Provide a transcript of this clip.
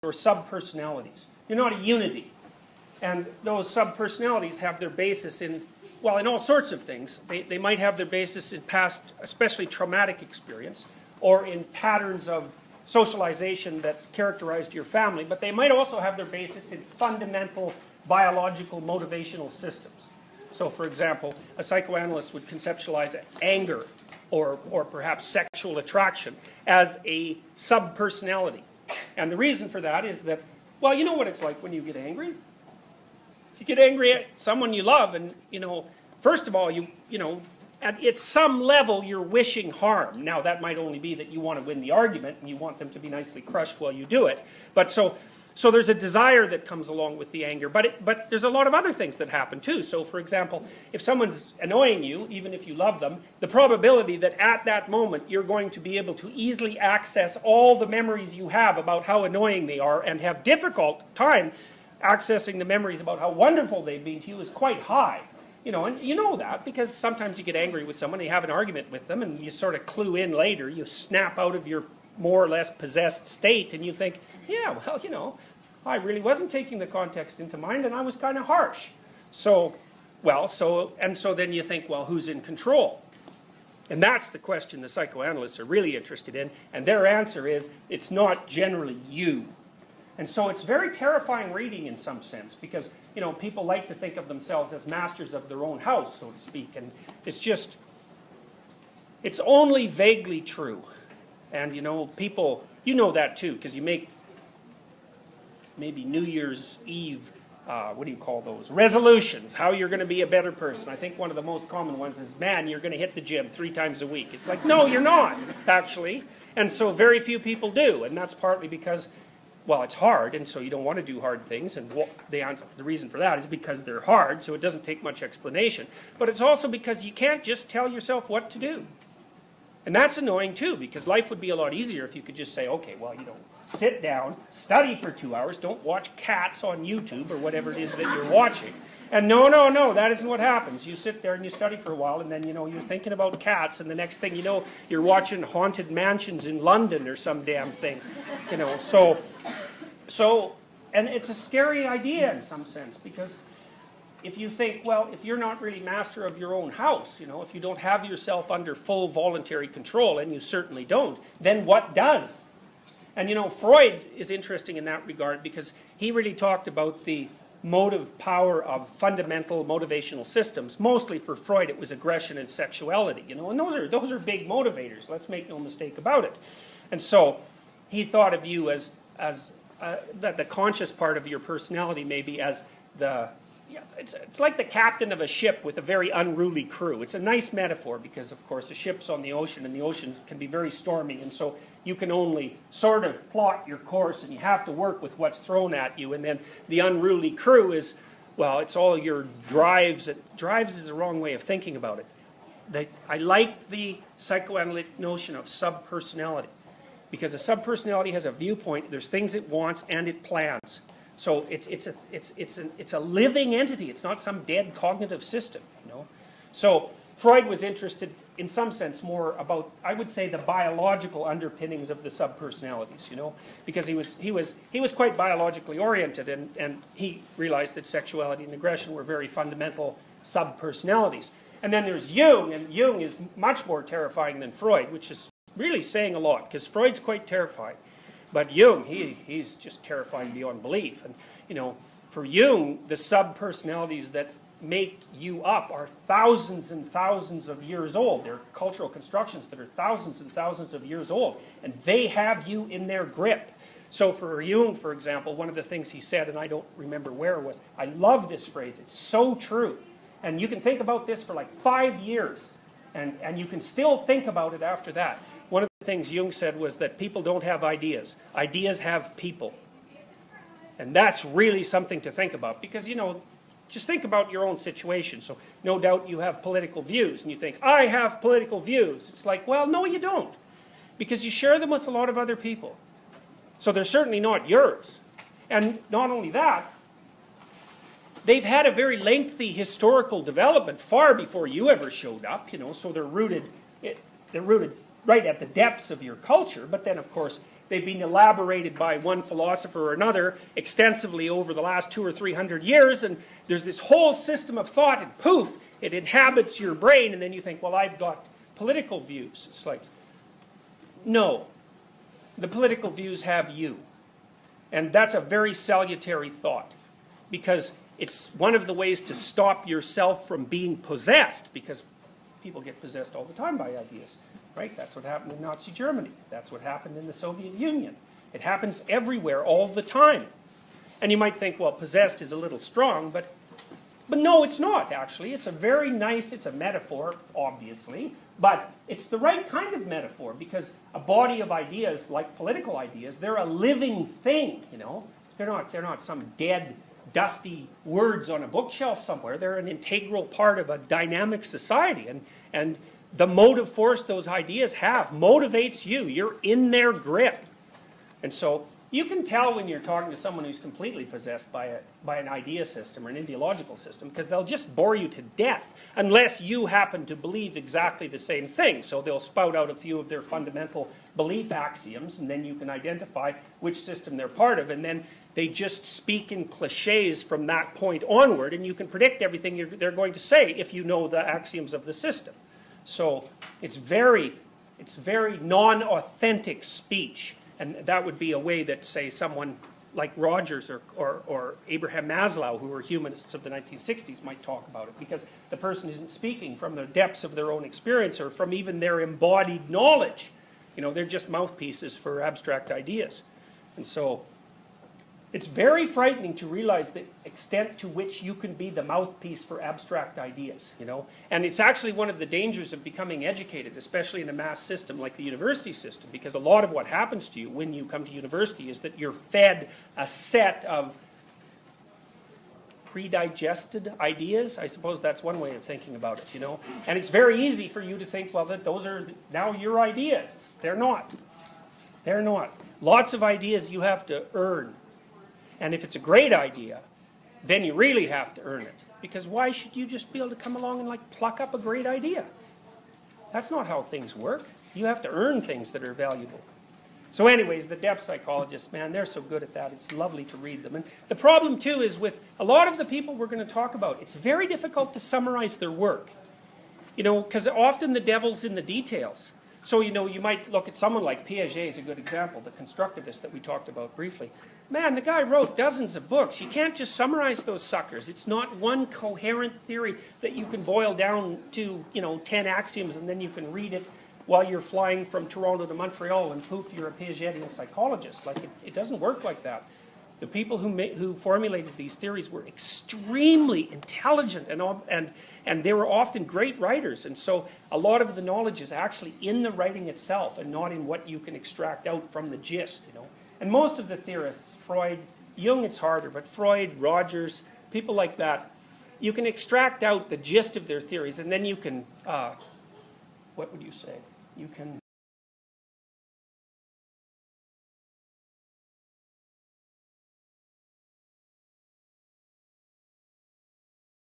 or subpersonalities. You're not a unity. And those subpersonalities have their basis in, well, in all sorts of things. They might have their basis in past, especially traumatic experience, or in patterns of socialization that characterized your family, but they might also have their basis in fundamental biological motivational systems. So, for example, a psychoanalyst would conceptualize anger or perhaps sexual attraction as a subpersonality. And the reason for that is that, well, you know what it's like when you get angry? You get angry at someone you love, and, you know, first of all, you know, at some level, you're wishing harm. Now, that might only be that you want to win the argument, and you want them to be nicely crushed while you do it. But so there's a desire that comes along with the anger. But there's a lot of other things that happen, too. So, for example, if someone's annoying you, even if you love them, the probability that at that moment you're going to be able to easily access all the memories you have about how annoying they are and have difficult time accessing the memories about how wonderful they've been to you is quite high. You know, and you know that because sometimes you get angry with someone, you have an argument with them, and you sort of clue in later, you snap out of your more or less possessed state, and you think, yeah, well, you know, I really wasn't taking the context into mind, and I was kind of harsh. So then you think, well, who's in control? And that's the question the psychoanalysts are really interested in, and their answer is, it's not generally you. And so it's very terrifying reading in some sense, because, you know, people like to think of themselves as masters of their own house, so to speak, and it's only vaguely true. And, you know, people, you know that too, because you make maybe New Year's Eve, what do you call those? Resolutions, how you're going to be a better person. I think one of the most common ones is, man, you're going to hit the gym 3 times a week. It's like, no, you're not, actually. And so very few people do, and that's partly because, well, it's hard, and so you don't want to do hard things, and the reason for that is because they're hard, so it doesn't take much explanation. But it's also because you can't just tell yourself what to do. And that's annoying too, because life would be a lot easier if you could just say, okay, well, you know, sit down, study for 2 hours, don't watch cats on YouTube or whatever it is that you're watching. And no, that isn't what happens. You sit there and you study for a while, and then, you know, you're thinking about cats, and the next thing you know, you're watching Haunted Mansions in London or some damn thing. You know, and it's a scary idea in some sense, because if you think, well, if you're not really master of your own house, you know, if you don't have yourself under full voluntary control, and you certainly don't, then what does? And, you know, Freud is interesting in that regard, because he really talked about the motive power of fundamental motivational systems. Mostly for Freud, it was aggression and sexuality, you know, and those are big motivators. Let's make no mistake about it. And so he thought of you as the conscious part of your personality maybe as it's like the captain of a ship with a very unruly crew. It's a nice metaphor because, of course, a ship's on the ocean, and the ocean can be very stormy, and so you can only sort of plot your course, and you have to work with what's thrown at you. And then the unruly crew is, well, it's all your drives. Drives is the wrong way of thinking about it. I like the psychoanalytic notion of subpersonality, because a subpersonality has a viewpoint. There's things it wants and it plans. So it's a living entity. It's not some dead cognitive system, you know. So Freud was interested, in some sense, more about, I would say, the biological underpinnings of the subpersonalities, you know, because he was quite biologically oriented, and he realized that sexuality and aggression were very fundamental subpersonalities. And then there's Jung, and Jung is much more terrifying than Freud, which is really saying a lot, because Freud's quite terrifying. But Jung, he's just terrifying beyond belief. And, you know, for Jung, the subpersonalities that make you up are thousands and thousands of years old. They're cultural constructions that are thousands and thousands of years old. And they have you in their grip. So for Jung, for example, one of the things he said, and I don't remember where it was, I love this phrase. It's so true. And you can think about this for like 5 years. And you can still think about it after that. One of the things Jung said was that people don't have ideas. Ideas have people. And that's really something to think about, because, you know, just think about your own situation. So no doubt you have political views, and you think, I have political views. It's like, well, no, you don't, because you share them with a lot of other people. So they're certainly not yours. And not only that, they've had a very lengthy historical development far before you ever showed up, you know, so they're rooted right at the depths of your culture. But then, of course, They've been elaborated by one philosopher or another extensively over the last 200 or 300 years, and there's this whole system of thought, and poof, it inhabits your brain, and then you think, well, I've got political views. It's like, no. The political views have you. And that's a very salutary thought, because it's one of the ways to stop yourself from being possessed, because people get possessed all the time by ideas, right? That's what happened in Nazi Germany. That's what happened in the Soviet Union. It happens everywhere all the time. And you might think, well, possessed is a little strong, but no, it's not, actually. It's a very nice, it's a metaphor, obviously, but it's the right kind of metaphor, because a body of ideas, like political ideas, they're a living thing, you know? They're not some dead, dusty words on a bookshelf somewhere. They're an integral part of a dynamic society, and the motive force those ideas have motivates you. You're in their grip. And so you can tell when you're talking to someone who's completely possessed by an idea system or an ideological system, because they'll just bore you to death unless you happen to believe exactly the same thing. So they'll spout out a few of their fundamental belief axioms, and then you can identify which system they're part of, and then they just speak in cliches from that point onward, and you can predict everything they're going to say if you know the axioms of the system. So it's very non-authentic speech. And that would be a way that, say, someone like Rogers or Abraham Maslow, who were humanists of the 1960s, might talk about it, because the person isn't speaking from the depths of their own experience or from even their embodied knowledge. You know, they're just mouthpieces for abstract ideas. And so it's very frightening to realize the extent to which you can be the mouthpiece for abstract ideas, you know. And it's actually one of the dangers of becoming educated, especially in a mass system like the university system, because a lot of what happens to you when you come to university is that you're fed a set of pre-digested ideas. I suppose that's one way of thinking about it, you know. And it's very easy for you to think, well, that those are now your ideas. They're not. They're not. Lots of ideas you have to earn. And if it's a great idea, then you really have to earn it. Because why should you just be able to come along and like pluck up a great idea? That's not how things work. You have to earn things that are valuable. So anyways, the depth psychologists, man, they're so good at that. It's lovely to read them. And the problem too is with a lot of the people we're going to talk about, it's very difficult to summarize their work. You know, because often the devil's in the details. So, you know, you might look at someone like Piaget is a good example, the constructivist that we talked about briefly. Man, the guy wrote dozens of books. You can't just summarize those suckers. It's not one coherent theory that you can boil down to, you know, 10 axioms and then you can read it while you're flying from Toronto to Montreal and poof, you're a Piagetian psychologist. Like, it doesn't work like that. The people who formulated these theories were extremely intelligent and they were often great writers. And so a lot of the knowledge is actually in the writing itself and not in what you can extract out from the gist, you know. And most of the theorists, Freud, Jung it's harder, but Freud, Rogers, people like that, you can extract out the gist of their theories and then you can, what would you say? You can